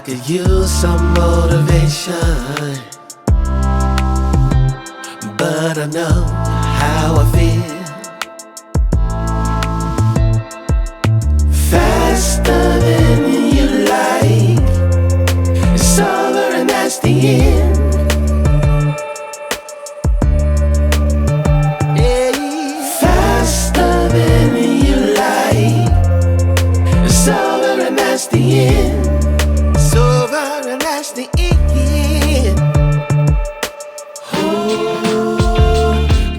could use some motivation, but I know how I feel. Faster than you like, it's over and that's the end. Faster than you like, it's over and that's the end. It's over and that's the end. Oh,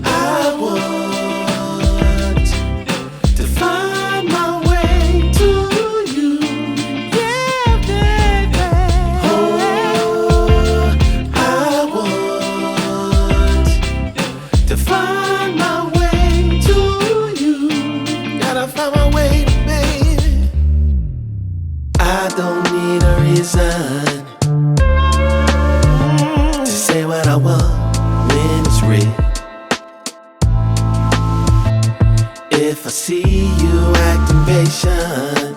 I want to find my way to you, yeah, baby. Oh, I want to find my way to you. Gotta find my way, baby. I don't need a reason to say what I want when it's real. If I see you acting patient,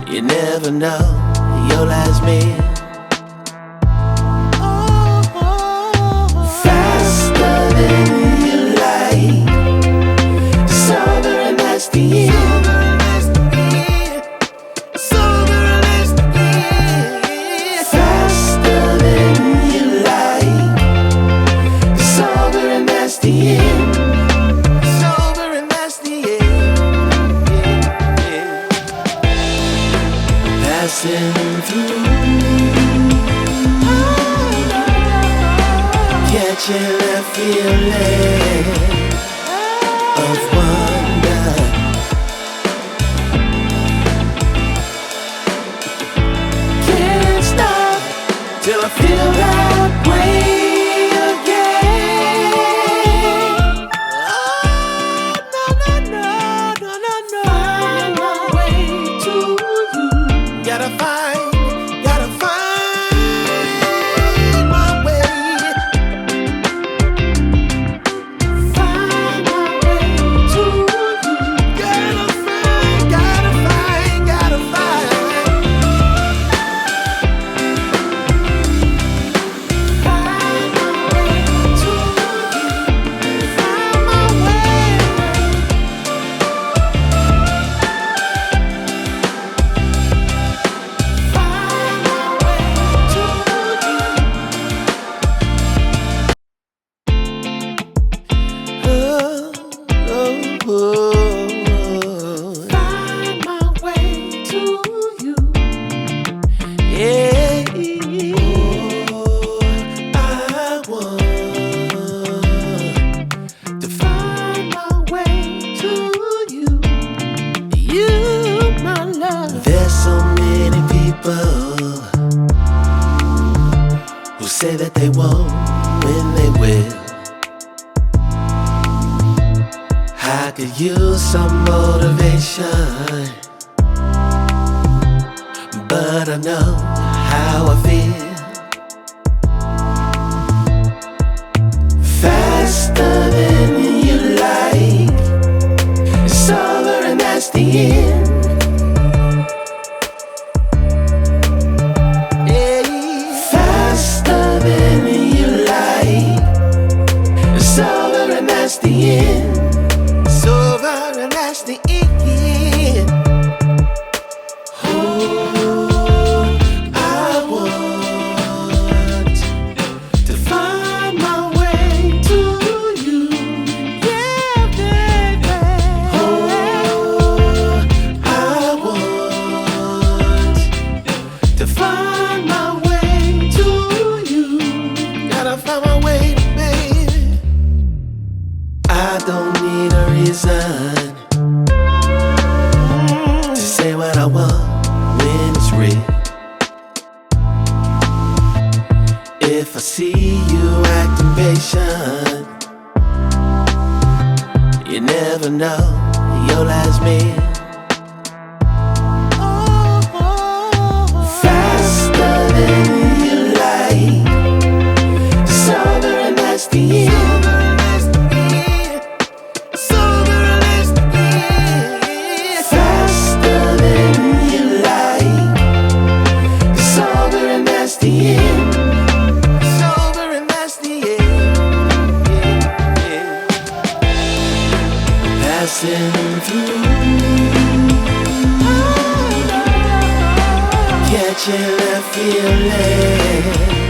you never know your last meal. Faster than you like, it's over and that's the end. Faster than you like, it's over and that's the end. It's over and that's the end. Passing through, catching that feeling of wonder. Can't stop till I feel that way again. Oh, no. Find my way to you. Gotta find my way. Find my way to you. Gotta find. Find my way to you. Find my way. Find my way to you. Find my way to you. Yeah. Oh, I want to find my way to you. You, my love. There's so many people who say that they won't when they will. I could use some motivation, but I know how I feel. Faster than you like, it's over and that's the end. Faster than you like, it's over and that's the end. It's over and that's the end. Oh, I want to find my way to you, yeah, baby. Oh, I want to find my way to you. Gotta find my way, baby. I don't need a reason to say what I want when it's real. If I see you acting patient, you never know your last meal. Faster than you like, it's over and that's the end. Faster than you like, catching that feeling.